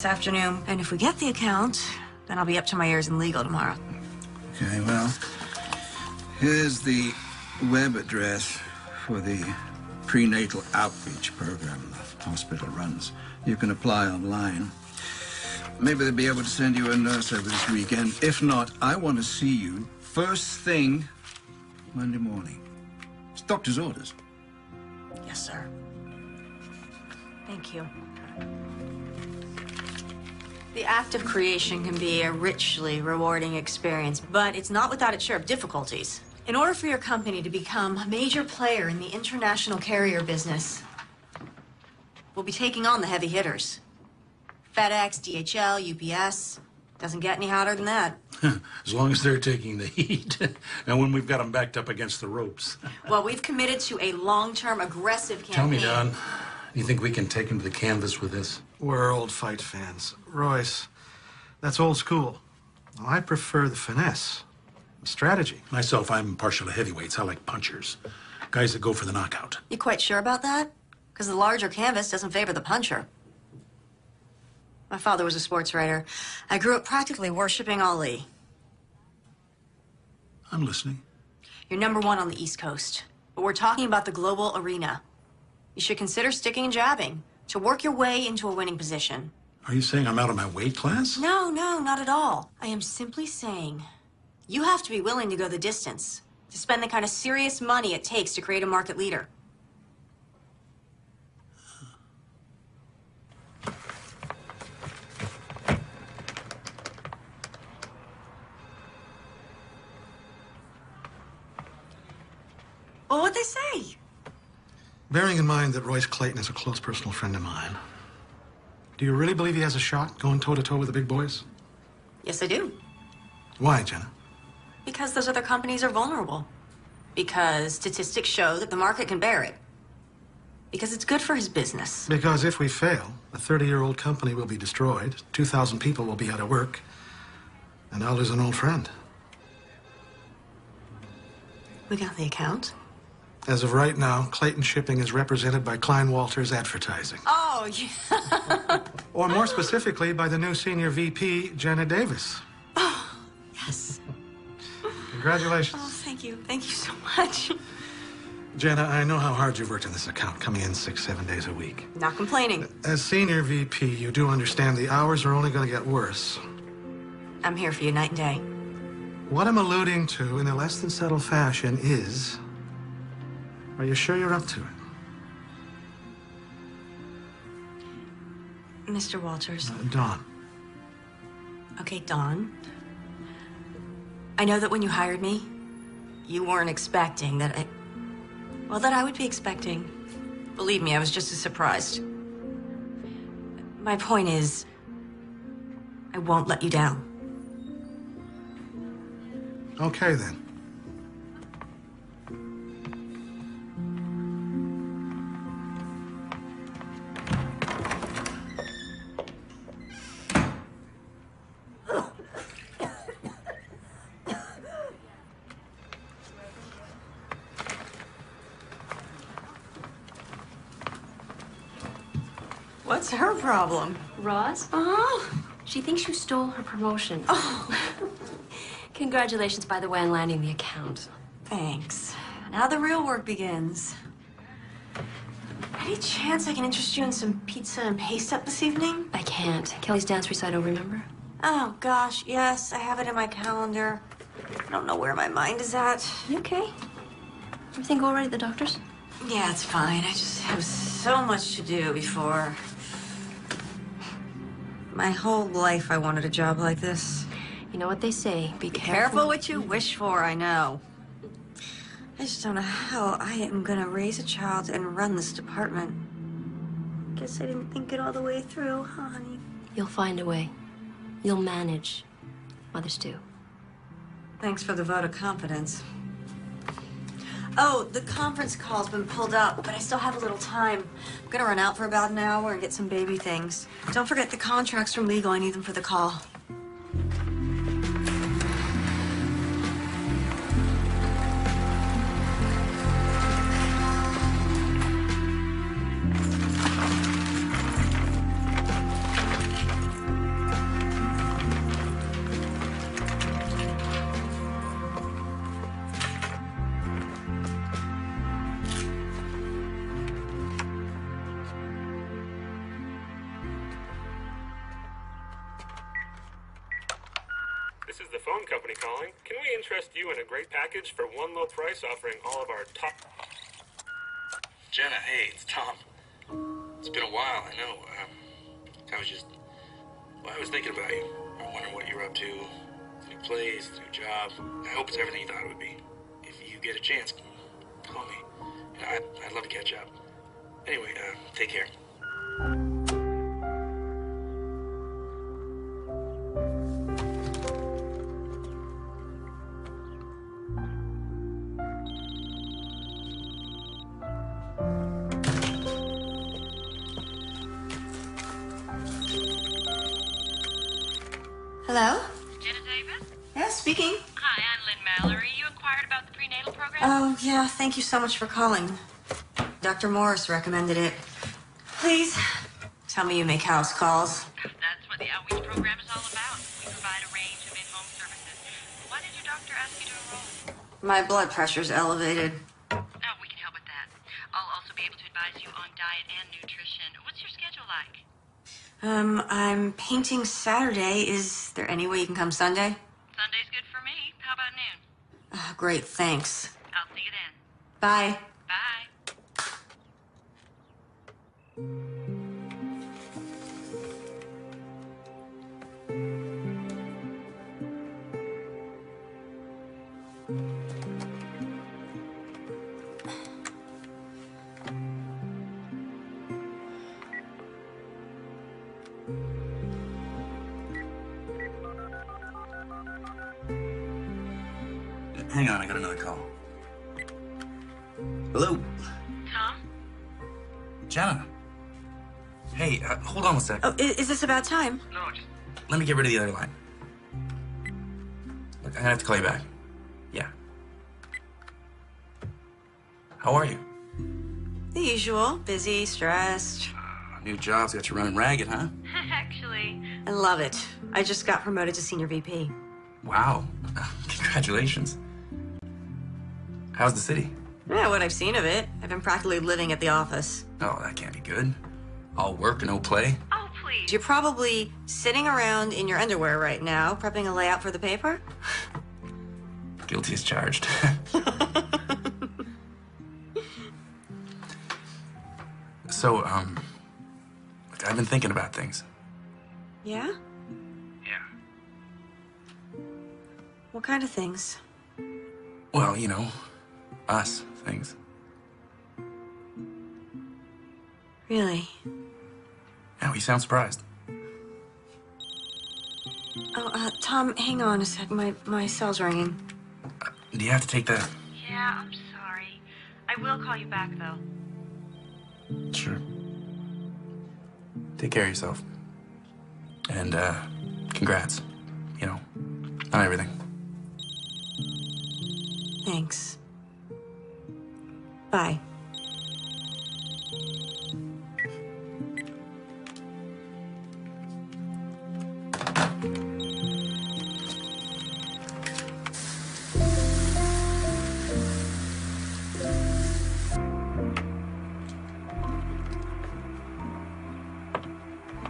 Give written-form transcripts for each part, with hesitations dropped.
this afternoon. And if we get the account, then I'll be up to my ears in legal tomorrow. Okay, well, here's the web address for the prenatal outreach program the hospital runs. You can apply online. Maybe they'll be able to send you a nurse over this weekend. If not, I want to see you first thing Monday morning. It's doctor's orders. Yes, sir. Thank you. The act of creation can be a richly rewarding experience, but it's not without its share of difficulties. In order for your company to become a major player in the international carrier business, we'll be taking on the heavy hitters. FedEx, DHL, UPS. Doesn't get any hotter than that. As long as they're taking the heat. And when we've got them backed up against the ropes. Well, we've committed to a long-term, aggressive campaign. Tell me, Don, you think we can take them to the canvas with this? We're old fight fans. Royce, that's old school. Well, I prefer the finesse, the strategy. Myself, I'm partial to heavyweights. I like punchers. Guys that go for the knockout. You quite sure about that? Because the larger canvas doesn't favor the puncher. My father was a sports writer. I grew up practically worshiping Ali. I'm listening. You're #1 on the East Coast, but we're talking about the global arena. You should consider sticking and jabbing to work your way into a winning position. Are you saying I'm out of my weight class? No, not at all. I am simply saying you have to be willing to go the distance, to spend the kind of serious money it takes to create a market leader. Well, what'd they say? Bearing in mind that Royce Clayton is a close personal friend of mine, do you really believe he has a shot going toe-to-toe with the big boys? Yes, I do. Why, Jenna? Because those other companies are vulnerable. Because statistics show that the market can bear it. Because it's good for his business. Because if we fail, a 30-year-old company will be destroyed, 2,000 people will be out of work, and I'll lose an old friend. We got the account. As of right now, Clayton Shipping is represented by Klein Walters Advertising. Oh, yeah. Or more specifically, by the new senior VP, Jenna Davis. Oh, yes. Congratulations. Oh, thank you. Thank you so much. Jenna, I know how hard you've worked on this account, coming in 6-7 days a week. Not complaining. As senior VP, you do understand the hours are only going to get worse. I'm here for you night and day. What I'm alluding to in a less than subtle fashion is, are you sure you're up to it? Mr. Walters. Dawn. Okay, Dawn. I know that when you hired me, you weren't expecting that I would be expecting. Believe me, I was just as surprised. My point is, I won't let you down. Okay, then. What's her problem? Roz? Uh-huh. She thinks you stole her promotion. Oh, Congratulations, by the way, on landing the account. thanks. Now the real work begins. Any chance I can interest you in some pizza and paste up this evening? I can't. Kelly's dance recital, remember? Oh, gosh, yes, I have it in my calendar. I don't know where my mind is at. You okay? Everything go all right at the doctor's? Yeah, it's fine. I just have so much to do before. My whole life I wanted a job like this. You know what they say, be Careful what you wish for, I know. I just don't know how I am gonna raise a child and run this department. Guess I didn't think it all the way through, huh, honey? You'll find a way. You'll manage. Mothers do. Thanks for the vote of confidence. Oh, the conference call's been pulled up, but I still have a little time. I'm gonna run out for about an hour and get some baby things. Don't forget the contracts from legal. I need them for the call. this is the phone company calling. Can we interest you in a great package for one low price offering all of our top... Jenna, hey, it's Tom. It's been a while, I know. I was thinking about you. I'm wondering what you're up to. New place, new job. I hope it's everything you thought it would be. If you get a chance, call me. I'd love to catch up. Anyway, take care. Hello? Jenna Davis? Yeah, speaking. Hi, I'm Lynn Mallory. You inquired about the prenatal program? Oh, yeah, thank you so much for calling. Dr. Morris recommended it. Please, tell me you make house calls. That's what the outreach program is all about. We provide a range of in-home services. Why did your doctor ask you to enroll? My blood pressure's elevated. Oh, we can help with that. I'll also be able to advise you on diet and nutrition. What's your schedule like? I'm painting Saturday. Is there any way you can come Sunday? Sunday's good for me. How about noon? Great, thanks. I'll see you then. Bye. Bye. Hang on, I got another call. Hello? Tom? Jenna? Hey, hold on one sec. Oh, is this about time? No, just... Let me get rid of the other line. Look, I'm gonna have to call you back. Yeah. How are you? The usual. Busy, stressed. New job's got you running ragged, huh? Actually, I love it. I just got promoted to senior VP. Wow. Congratulations. How's the city? Yeah, what I've seen of it. I've been practically living at the office. Oh, that can't be good. All work and no play. oh, please. You're probably sitting around in your underwear right now, prepping a layout for the paper. Guilty as charged. So, look, I've been thinking about things. Yeah? Yeah. What kind of things? Well, you know, us things. Really? Now you sound surprised. Oh, Tom, hang on a sec. My cell's ringing. Do you have to take that? Yeah, I'm sorry. I will call you back, though. Sure. Take care of yourself. And, congrats. You know, on everything. Thanks. Bye.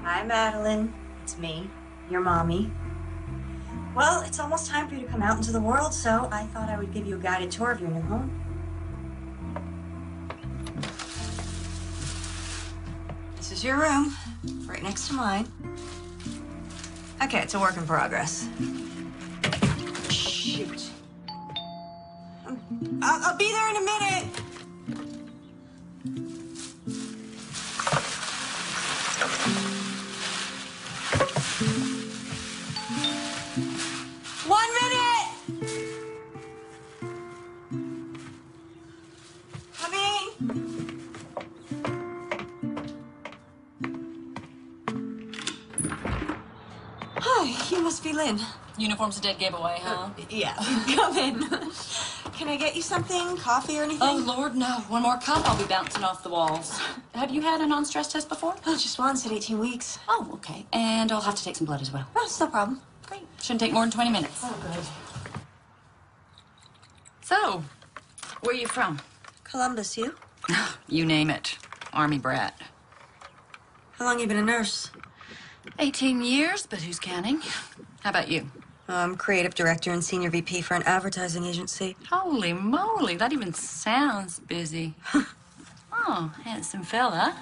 Hi, Madeline. It's me, your mommy. Well, it's almost time for you to come out into the world, so I thought I would give you a guided tour of your new home. This is your room, right next to mine. Okay, it's a work in progress. Shoot. I'll be there in a minute. One minute! Coming! Hi, you must be Lynn. Uniform's a dead giveaway, huh? Yeah, come in. Can I get you something? Coffee or anything? Oh, Lord, no. One more cup, I'll be bouncing off the walls. Have you had a non-stress test before? Oh, just once at 18 weeks. Oh, okay. And I'll have to take some blood as well. Oh, it's no problem. Great. Shouldn't take more than 20 minutes. Oh, good. So, where are you from? Columbus, you? You name it. Army brat. How long you been a nurse? 18 years, but who's counting? How about you? I'm creative director and senior VP for an advertising agency. Holy moly, that even sounds busy. Oh, handsome fella.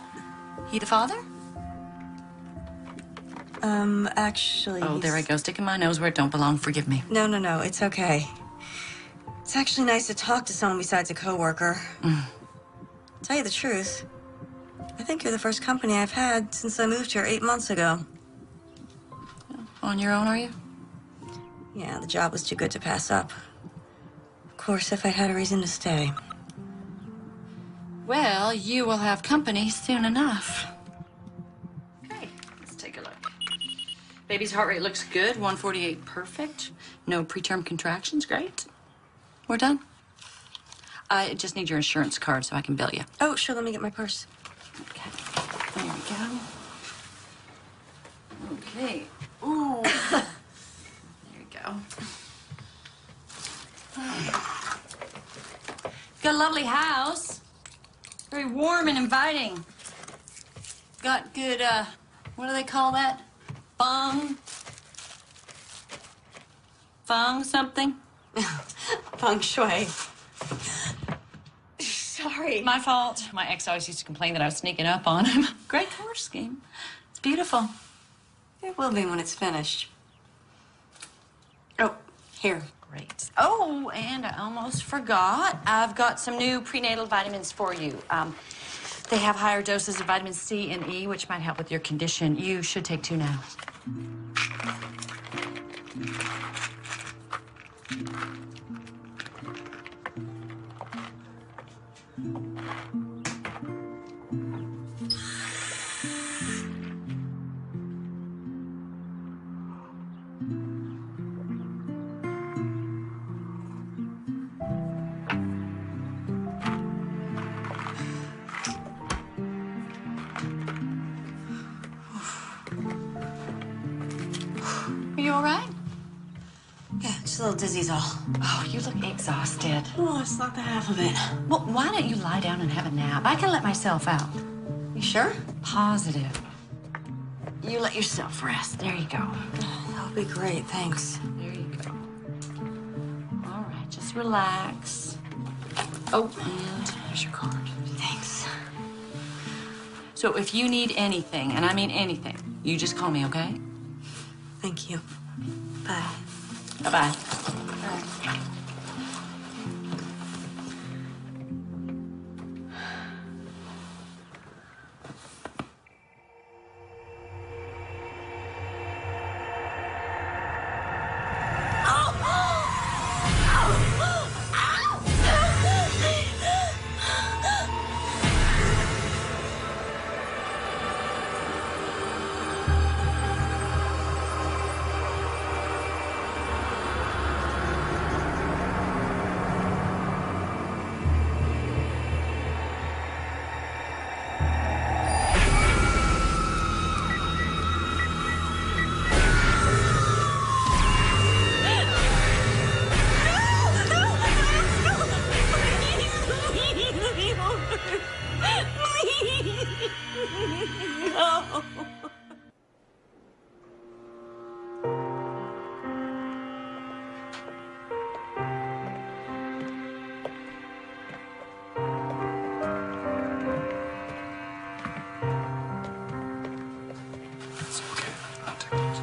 He the father? Actually. Oh, there I go, sticking my nose where it don't belong. Forgive me. No, it's okay. It's actually nice to talk to someone besides a coworker. Tell you the truth, I think you're the first company I've had since I moved here 8 months ago. On your own, are you? Yeah, the job was too good to pass up. Of course, if I had a reason to stay. Well, you will have company soon enough. Okay, let's take a look. Baby's heart rate looks good, 148 perfect. No preterm contractions, great. We're done. I just need your insurance card so I can bill you. Oh, sure, let me get my purse. Okay, there we go. Okay, ooh. There we go. Got a lovely house. Very warm and inviting. Got good, what do they call that? Feng something? Feng shui. Sorry. My fault. My ex always used to complain that I was sneaking up on him. Great color scheme. It's beautiful. It will be when it's finished. Oh, here. Great. Oh, and I almost forgot. I've got some new prenatal vitamins for you. They have higher doses of vitamin C and E, which might help with your condition. You should take 2 now. Are you all right? Yeah, just a little dizzy's all. Oh, you look exhausted. Oh, it's not the half of it. Well, why don't you lie down and have a nap? I can let myself out. You sure? Positive. You let yourself rest. There you go. That would be great, thanks. There you go. All right, just relax. Oh, and here's your card. Thanks. So if you need anything, and I mean anything, you just call me, okay? Thank you. Bye. Bye-bye. It's okay. I'll take this.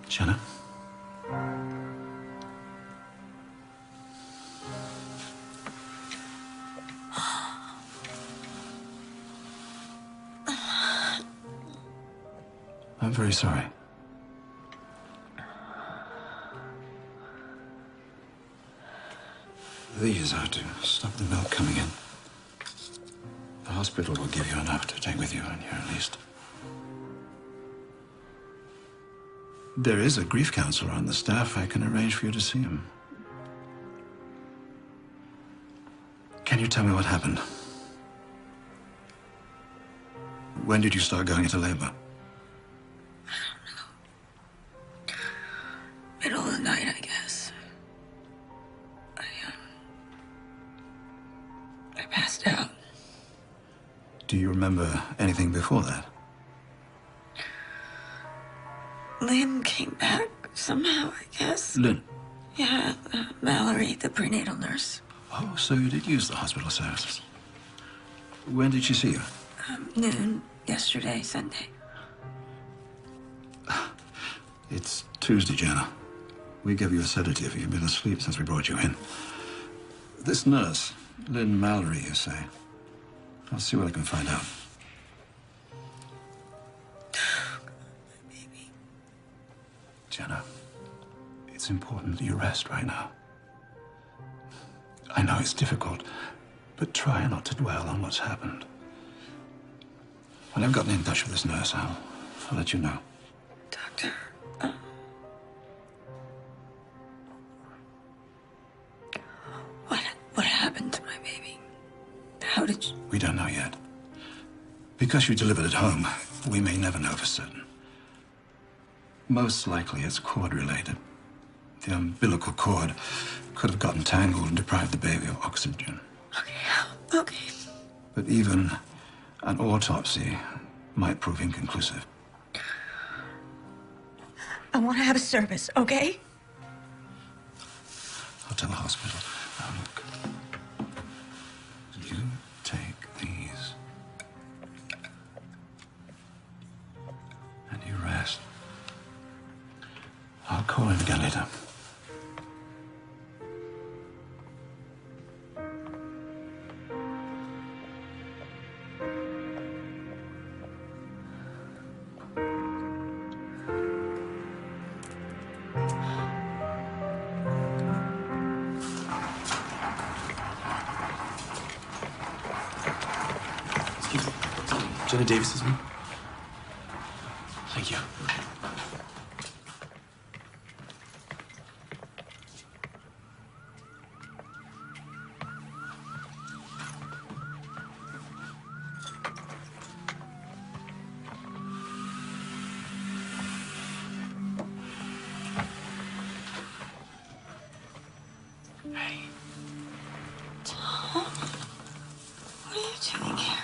Jenna? I'm very sorry. These are to stop the milk coming in. The hospital will give you enough to take with you on your least. There is a grief counselor on the staff. I can arrange for you to see him. Can you tell me what happened? When did you start going into labor? Middle of the night, I guess. passed out. Do you remember anything before that? Lynn came back somehow, I guess. Lynn? Yeah, Mallory, the prenatal nurse. Oh, so you did use the hospital services. When did she see you? Noon yesterday, Sunday. It's Tuesday, Jenna. We gave you a sedative. You've been asleep since we brought you in. This nurse, Lynn Mallory, you say. I'll see what I can find out. Baby. Jenna, it's important that you rest right now. I know it's difficult, but try not to dwell on what's happened. When I've gotten in touch with this nurse, I'll let you know. Doctor, what happened to my baby? How did you... We don't know yet. Because you delivered at home, we may never know for certain. Most likely it's cord-related. The umbilical cord could have gotten tangled and deprived the baby of oxygen. Okay. But even an autopsy might prove inconclusive. I want to have a service, okay? I'll tell the hospital. Now look. You take these. And you rest. I'll call in again later. Jenna Davis is me. Thank you. Hey. Tom, what are you doing here?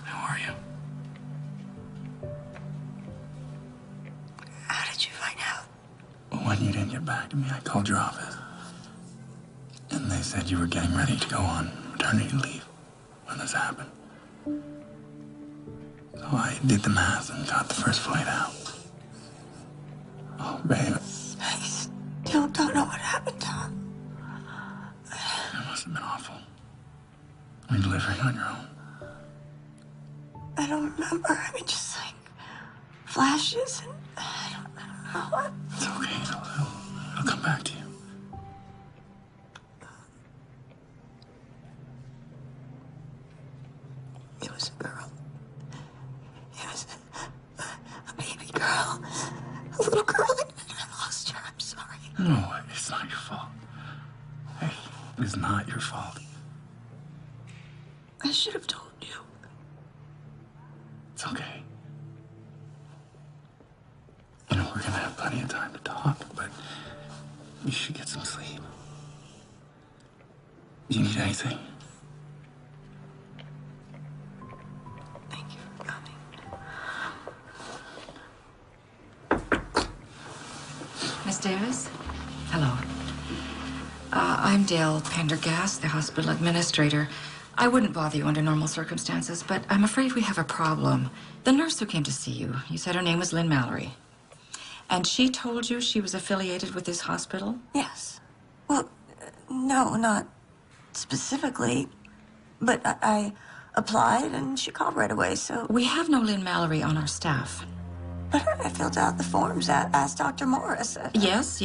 How are you? How did you find out? Well, when you didn't get back to me, I called your office. And they said you were getting ready to go on maternity leave when this happened. So I did the math and got the first flight out. Oh, babe. I still don't know what happened, Tom. It must have been awful. I mean, delivering on your own. I don't remember. I mean, just like flashes and I don't know what. It's okay. It'll come back to you. It was a girl. It was a baby girl. A little girl. And I lost her. I'm sorry. No, it's not your fault. Hey, it's not your fault. I should have told you. It's okay. You know, we're gonna have plenty of time to talk, but you should get some sleep. Do you need anything? Thank you for coming. Miss Davis? Hello. I'm Dale Pendergast, the hospital administrator. I wouldn't bother you under normal circumstances, but I'm afraid we have a problem. The nurse who came to see you, you said her name was Lynn Mallory. And she told you she was affiliated with this hospital? Yes. Well, no, not specifically. But I applied and she called right away, so... We have no Lynn Mallory on our staff. But I filled out the forms, asked Dr. Morris. Yes,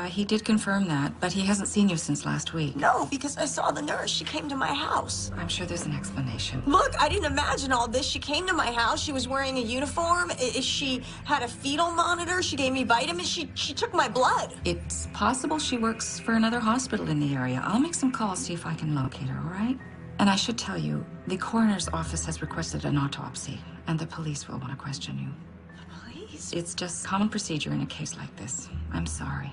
he did confirm that, but he hasn't seen you since last week. No, because I saw the nurse. She came to my house. I'm sure there's an explanation. Look, I didn't imagine all this. She came to my house. She was wearing a uniform. She had a fetal monitor. She gave me vitamins. She took my blood. It's possible she works for another hospital in the area. I'll make some calls, see if I can locate her, all right? And I should tell you, the coroner's office has requested an autopsy, and the police will want to question you. It's just common procedure in a case like this. I'm sorry.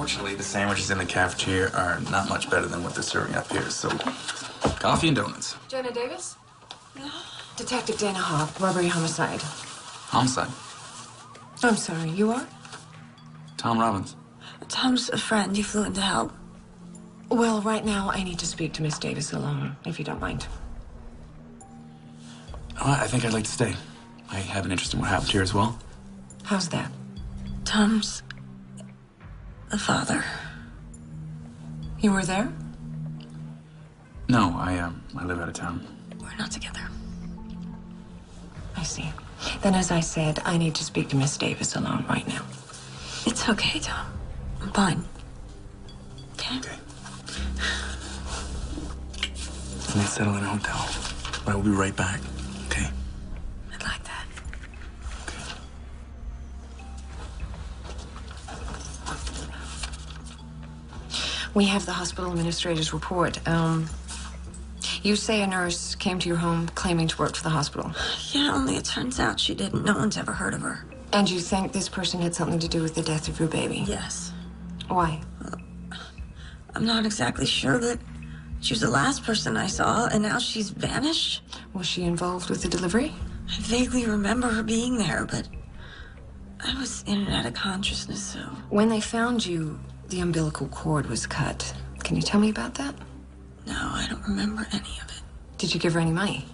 Unfortunately, the sandwiches in the cafeteria are not much better than what they're serving up here, so coffee and donuts. Jenna Davis? Detective Dana Hawk, robbery homicide. Homicide. I'm sorry, you are? Tom Robbins. Tom's a friend. He flew in to help. Well, right now I need to speak to Miss Davis alone, if you don't mind. Oh, I think I'd like to stay. I have an interest in what happened here as well. How's that? Tom's a father. You were there? No, I live out of town. We're not together. I see. Then, as I said, I need to speak to Miss Davis alone right now. It's okay, Tom. I'm fine. Okay? Okay. Let's settle in a hotel. I will be right back. Okay? I'd like that. We have the hospital administrator's report. You say a nurse came to your home claiming to work for the hospital. Yeah, only it turns out she didn't. No one's ever heard of her. And you think this person had something to do with the death of your baby? Yes. Why? I'm not exactly sure, but she was the last person I saw, and now she's vanished. Was she involved with the delivery? I vaguely remember her being there, but I was in and out of consciousness, so... When they found you, the umbilical cord was cut. Can you tell me about that? No, I don't remember any of it. Did you give her any money?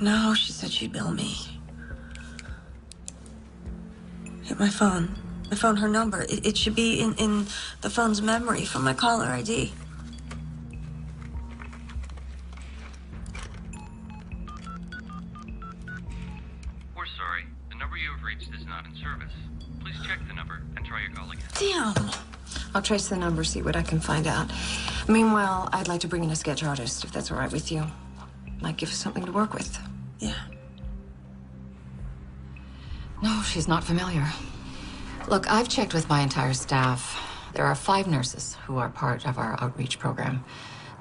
No, she said she'd bill me. Hit my phone. I found her number. It should be in the phone's memory from my caller ID. We're sorry. The number you have reached is not in service. Please check the number and try your call again. Damn. I'll trace the number, see what I can find out. Meanwhile, I'd like to bring in a sketch artist, if that's all right with you. Might give us something to work with. Yeah. No, she's not familiar. Look, I've checked with my entire staff. There are 5 nurses who are part of our outreach program.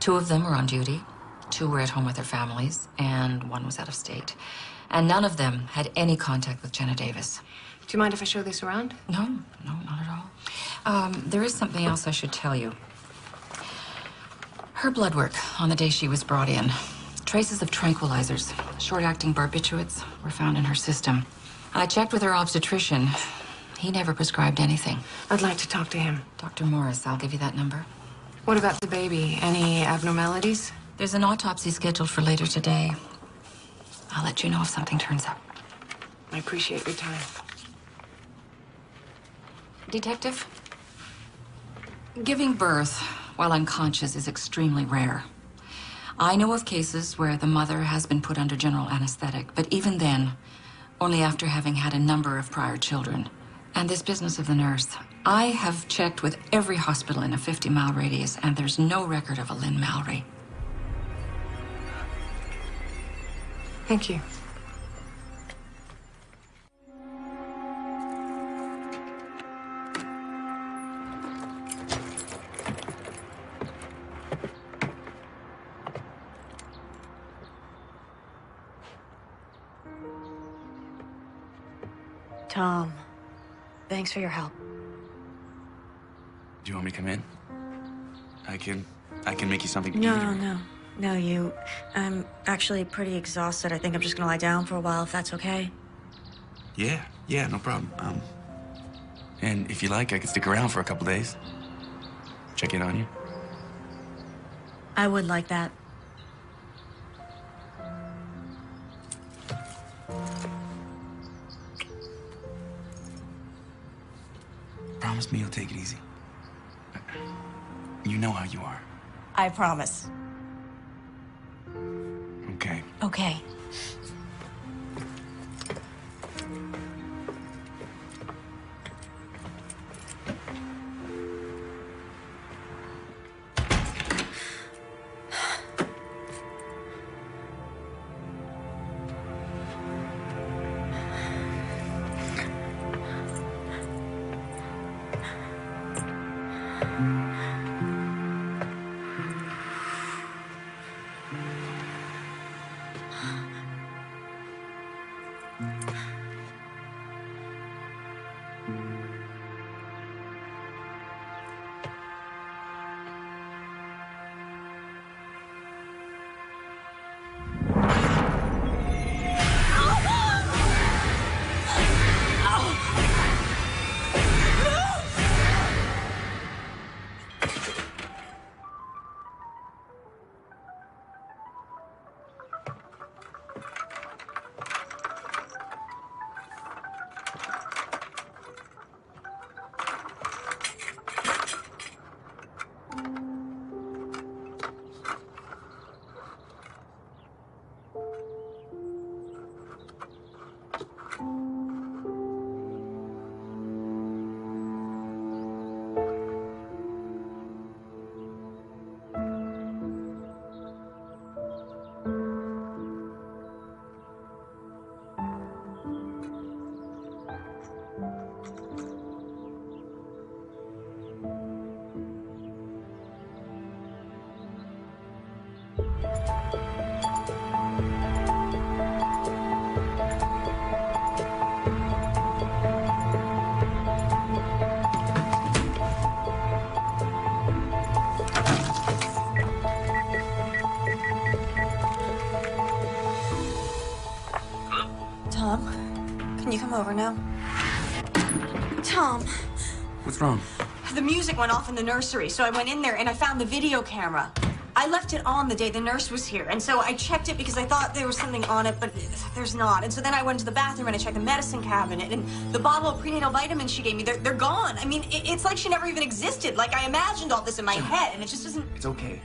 2 of them are on duty, 2 were at home with their families, and 1 was out of state. And none of them had any contact with Jenna Davis. Do you mind if I show this around? No, not at all. There is something else I should tell you. Her blood work on the day she was brought in. Traces of tranquilizers, short-acting barbiturates, were found in her system. I checked with her obstetrician. He never prescribed anything. I'd like to talk to him. Dr. Morris, I'll give you that number. What about the baby? Any abnormalities? There's an autopsy scheduled for later today. I'll let you know if something turns up. I appreciate your time. Detective? Giving birth while unconscious is extremely rare. I know of cases where the mother has been put under general anesthetic, but even then, only after having had a number of prior children. And this business of the nurse, I have checked with every hospital in a 50-mile radius, and there's no record of a Lynn Mallory. Thank you. Tom, thanks for your help. Do you want me to come in? I can make you something to eat. No, I'm actually pretty exhausted. I think I'm just gonna lie down for a while, if that's okay. Yeah, no problem. And if you like, I could stick around for a couple days. Check in on you. I would like that. Promise me you'll take it easy. You know how you are. I promise. Okay. Okay. Tom, can you come over now? Tom. What's wrong? The music went off in the nursery, so I went in there and I found the video camera. I left it on the day the nurse was here, and so I checked it because I thought there was something on it, but there's not. And so then I went to the bathroom and I checked the medicine cabinet, and the bottle of prenatal vitamins she gave me, they're gone. I mean, it's like she never even existed. Like, I imagined all this in my head, and it just doesn't... It's okay.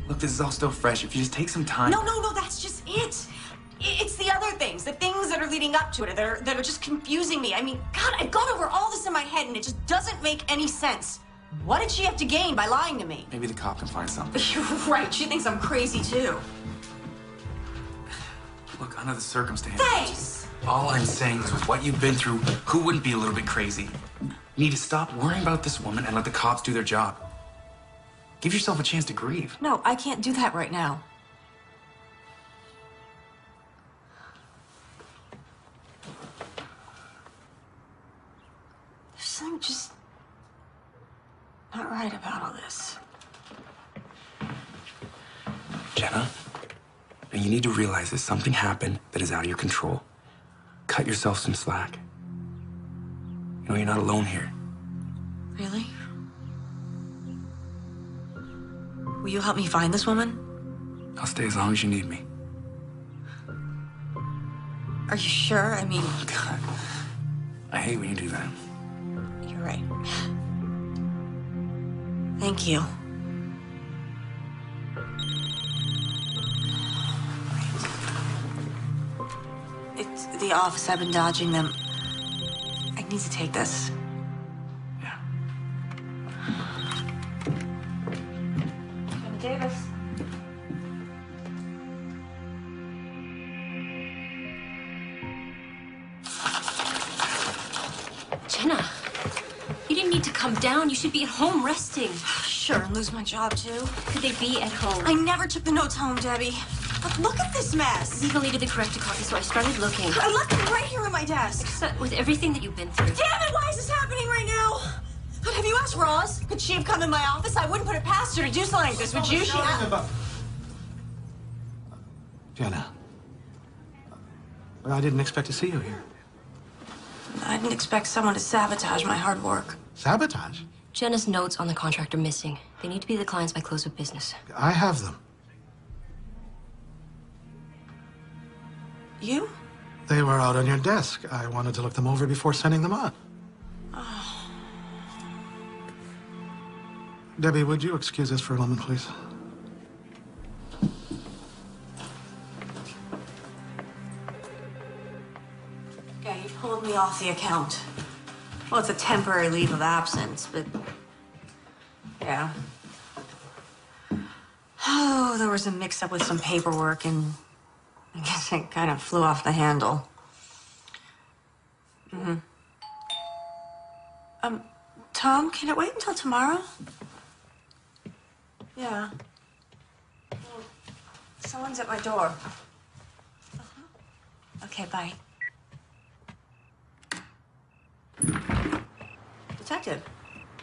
Look, this is all still fresh. If you just take some time... No, that's just it. It's the other things, the things that are leading up to it that are just confusing me. I mean, God, I've gone over all this in my head, and it just doesn't make any sense. What did she have to gain by lying to me? Maybe the cop can find something. You're right. She thinks I'm crazy, too. Look, under the circumstances... Thanks! All I'm saying is with what you've been through, who wouldn't be a little bit crazy? You need to stop worrying about this woman and let the cops do their job. Give yourself a chance to grieve. No, I can't do that right now. There's something just not right about all this. Jenna, now you need to realize that something happened that is out of your control. Cut yourself some slack. You know, you're not alone here. Really? Will you help me find this woman? I'll stay as long as you need me. Are you sure? I mean... Oh, God. I hate when you do that. You're right. Thank you. It's the office. I've been dodging them. I need to take this. Yeah. Jenna Davis. Jenna, you didn't need to come down. You should be at home resting. Sure, and lose my job, too. Could they be at home? I never took the notes home, Debbie. But look at this mess. Legal needed the corrected copy, so I started looking. I left them right here on my desk. With everything that you've been through. Damn it, why is this happening right now? But have you asked Roz? Could she have come in my office? I wouldn't put it past her to do something like this, would you? Jenna. I didn't expect to see you here. I didn't expect someone to sabotage my hard work. Sabotage? Jenna's notes on the contract are missing. They need to be the clients by close of business. I have them. You? They were out on your desk. I wanted to look them over before sending them on. Oh. Debbie, would you excuse us for a moment, please? Yeah, you pulled me off the account. Well, it's a temporary leave of absence, but... yeah. Oh, there was a mix-up with some paperwork, and I guess it kind of flew off the handle. Tom, can it wait until tomorrow? Yeah. Well, someone's at my door. Okay, bye. Detective.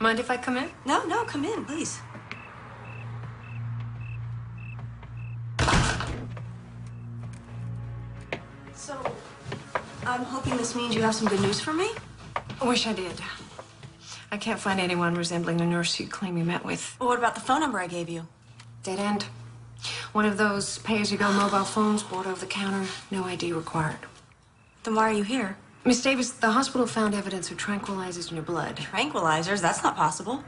Mind if I come in? No, come in, please. So, I'm hoping this means you have some good news for me? I wish I did. I can't find anyone resembling the nurse you claim you met with. Well, what about the phone number I gave you? Dead end. One of those pay-as-you-go mobile phones, bought over the counter, no ID required. Then why are you here? Miss Davis, the hospital found evidence of tranquilizers in your blood. Tranquilizers? That's not possible.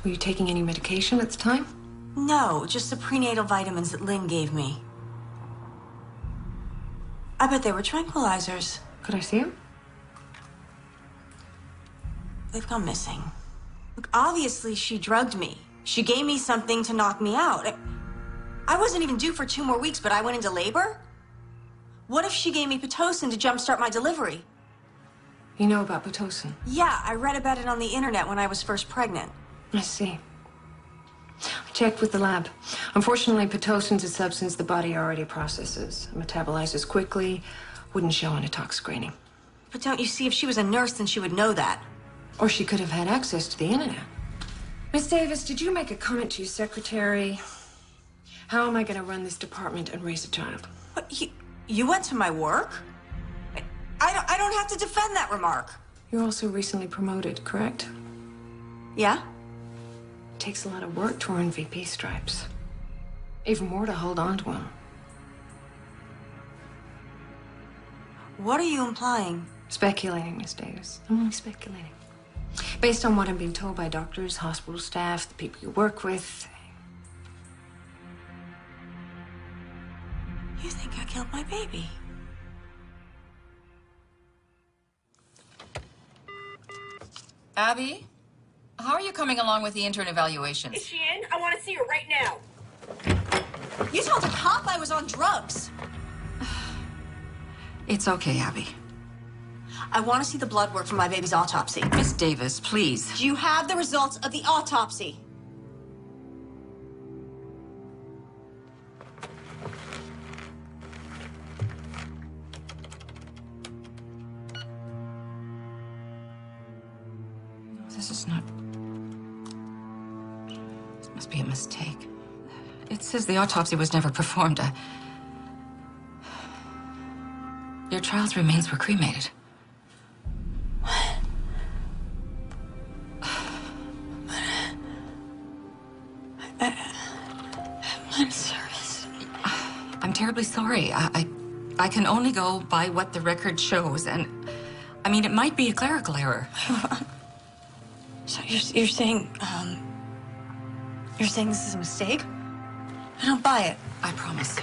Were you taking any medication at the time? No, just the prenatal vitamins that Lynn gave me. I bet they were tranquilizers. Could I see them? They've gone missing. Look, obviously she drugged me. She gave me something to knock me out. I wasn't even due for 2 more weeks, but I went into labor? What if she gave me Pitocin to jumpstart my delivery? You know about Pitocin? Yeah, I read about it on the internet when I was first pregnant. I see. I checked with the lab. Unfortunately, Pitocin's a substance the body already processes. It metabolizes quickly, wouldn't show on a tox screening. But don't you see, if she was a nurse, then she would know that. Or she could have had access to the internet. Miss Davis, did you make a comment to your secretary? How am I going to run this department and raise a child? But You went to my work? I don't have to defend that remark. You're also recently promoted, correct? Yeah? It takes a lot of work to earn VP stripes. Even more to hold on to them. What are you implying? Speculating, Miss Davis. I'm only speculating. Based on what I'm being told by doctors, hospital staff, the people you work with. You think I killed my baby? Abby, how are you coming along with the intern evaluations? Is she in? I want to see her right now. You told a cop I was on drugs. It's okay, Abby. I want to see the blood work from my baby's autopsy. Miss Davis, please. Do you have the results of the autopsy? This is not... This must be a mistake. It says the autopsy was never performed. Your child's remains were cremated. I'm service. I'm terribly sorry. I can only go by what the record shows, and I mean, it might be a clerical error. So you're saying this is a mistake? I don't buy it. I promise.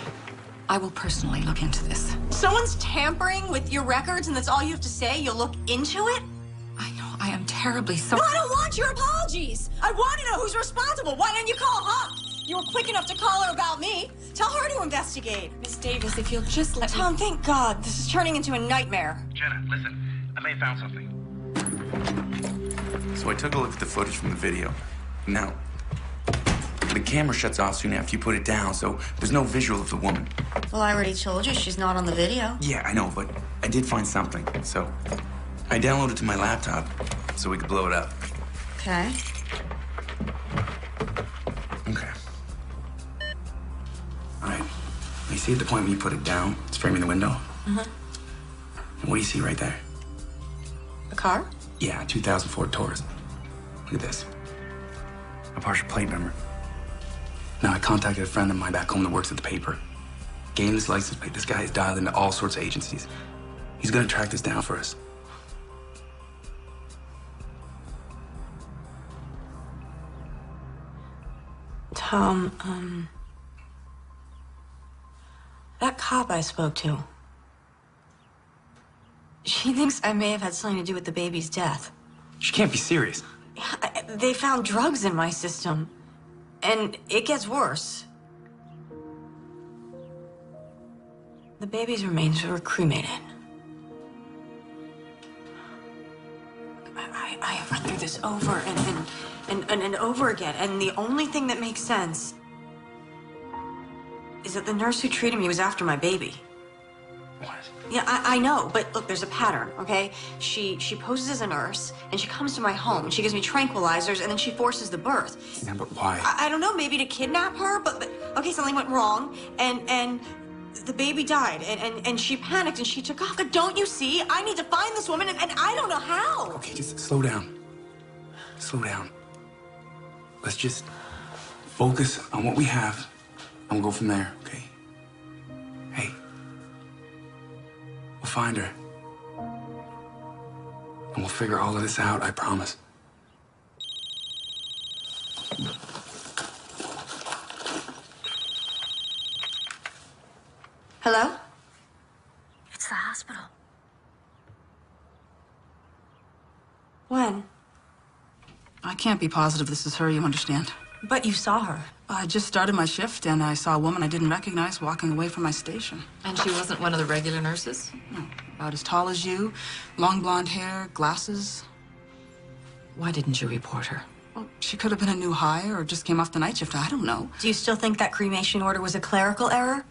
I will personally look into this. Someone's tampering with your records and that's all you have to say? You'll look into it? I know, I am terribly sorry. No, I don't want your apologies. I want to know who's responsible. Why didn't you call her? You were quick enough to call her about me. Tell her to investigate. Miss Davis, if you'll just let Tom, thank God. This is turning into a nightmare. Jenna, listen. I may have found something. So I took a look at the footage from the video. Now, the camera shuts off soon after you put it down, so there's no visual of the woman. Well, I already told you she's not on the video. Yeah, I know, but I did find something. So I downloaded it to my laptop so we could blow it up. Okay. Okay. All right. You see at the point when you put it down, it's framing the window? Mm-hmm. And what do you see right there? A car? Yeah, 2004 Taurus. Look at this. A partial plate number. Now, I contacted a friend of mine back home that works at the paper. Gave him this license plate. This guy is dialed into all sorts of agencies. He's gonna track this down for us. Tom, that cop I spoke to, she thinks I may have had something to do with the baby's death. She can't be serious. They found drugs in my system, and it gets worse. The baby's remains were cremated. I have run through this over and over again, and the only thing that makes sense is that the nurse who treated me was after my baby. What? Yeah, I know, but look, there's a pattern, okay? She poses as a nurse, and she comes to my home, and she gives me tranquilizers, and then she forces the birth. Yeah, but why? I don't know, maybe to kidnap her, but okay, something went wrong, and the baby died, and she panicked, and she took off. But don't you see? I need to find this woman, and I don't know how. Okay, just slow down. Slow down. Let's just focus on what we have, and we'll go from there, okay? Hey. We'll find her. And we'll figure all of this out, I promise. Hello? It's the hospital. When? I can't be positive this is her, you understand? But you saw her. I just started my shift and I saw a woman I didn't recognize walking away from my station. And she wasn't one of the regular nurses? No, about as tall as you, long blonde hair, glasses. Why didn't you report her? Well, she could have been a new hire or just came off the night shift. I don't know. Do you still think that cremation order was a clerical error?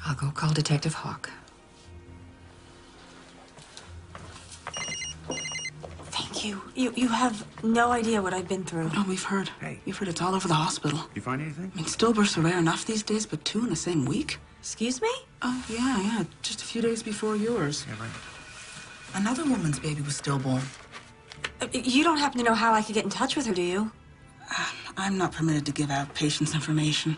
I'll go call Detective Hawk. Thank you. You have no idea what I've been through. No, we've heard. Hey. We've heard it's all over the hospital. You find anything? I mean, stillbirths are rare enough these days, but 2 in the same week? Excuse me? Oh, yeah. Just a few days before yours. Yeah, right. Another woman's baby was stillborn. You don't happen to know how I could get in touch with her, do you? I'm not permitted to give out patients' information.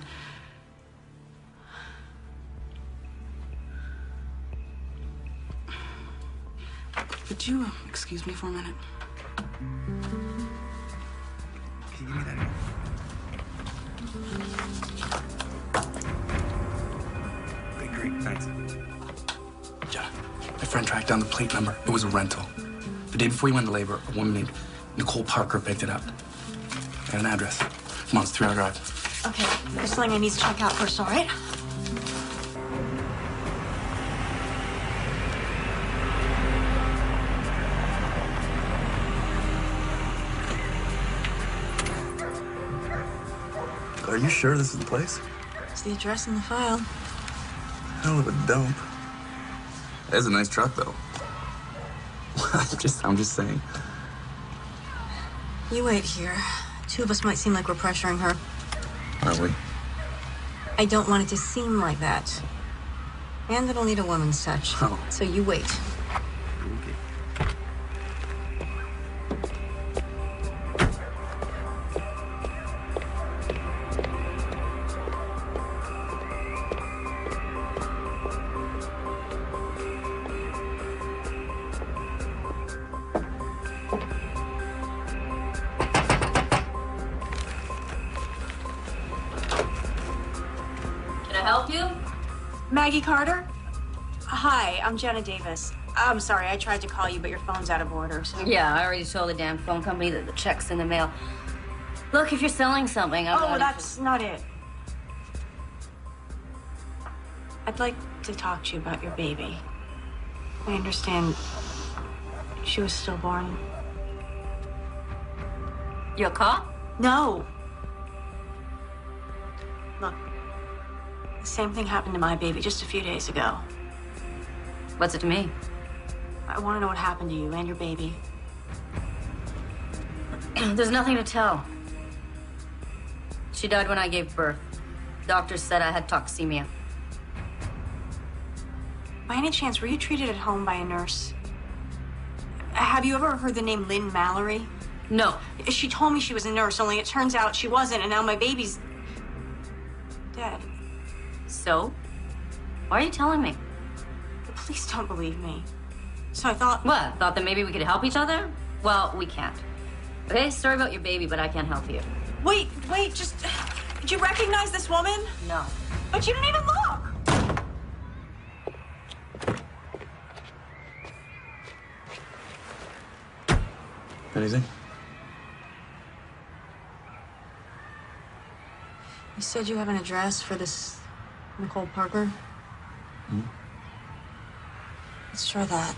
Would you excuse me for a minute? Can you give me that here? Okay, great, thanks. Yeah, my friend tracked down the plate number. It was a rental. The day before he went into labor, a woman named Nicole Parker picked it up. And an address. Come on, it's a 3-hour drive. Okay, there's something I need to check out first, all right? Are you sure this is the place? It's the address in the file. Hell of a dump. That's a nice truck, though. I'm just saying. You wait here. Two of us might seem like we're pressuring her. Are we? I don't want it to seem like that. And it'll need a woman's touch. Oh. So you wait. Help you? Maggie Carter? Hi, I'm Jenna Davis. I'm sorry, I tried to call you, but your phone's out of order, so... Yeah, I already told the damn phone company that the check's in the mail. Look, if you're selling something, that's not it. I'd like to talk to you about your baby. I understand she was stillborn. You a cop? No. Look, the same thing happened to my baby just a few days ago. What's it to me? I want to know what happened to you and your baby. There's nothing to tell. She died when I gave birth. Doctors said I had toxemia. By any chance, were you treated at home by a nurse? Have you ever heard the name Lynn Mallory? No. She told me she was a nurse, only it turns out she wasn't, and now my baby's dead. So? Why are you telling me? Please don't believe me. So I thought... What? Thought that maybe we could help each other? Well, we can't. Okay, sorry about your baby, but I can't help you. Wait, just... Did you recognize this woman? No. But you didn't even look! Anything? You said you have an address for this Nicole Parker? Hmm? Let's try that.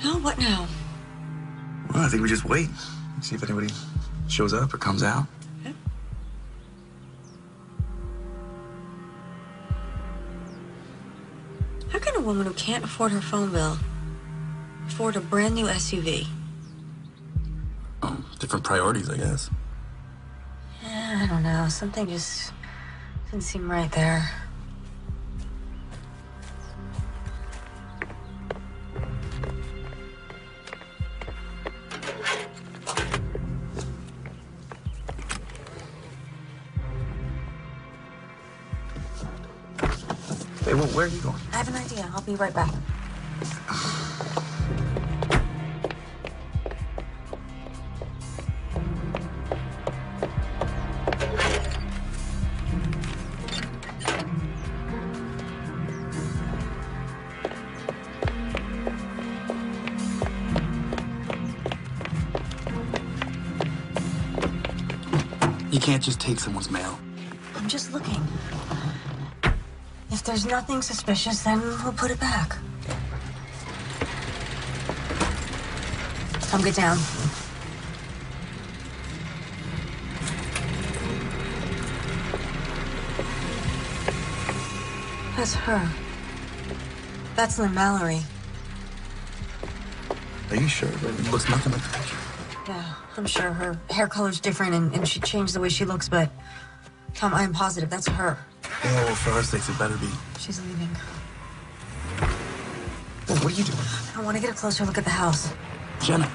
Now, what now? Well, I think we just wait. See if anybody shows up or comes out. Okay. How can a woman who can't afford her phone bill afford a brand new SUV? Different priorities, I guess. I don't know. Something just didn't seem right there. Hey, well, where are you going? I have an idea. I'll be right back. You can't just take someone's mail. I'm just looking. If there's nothing suspicious, then we'll put it back. Tom, get down. That's her. That's Lynn Mallory. Are you sure? It looks nothing like the picture. Yeah, I'm sure her hair color's different and she changed the way she looks, but Tom, I am positive that's her. Yeah, well, for our sakes, it better be. She's leaving. Well, what are you doing? I want to get a closer look at the house. Jenna.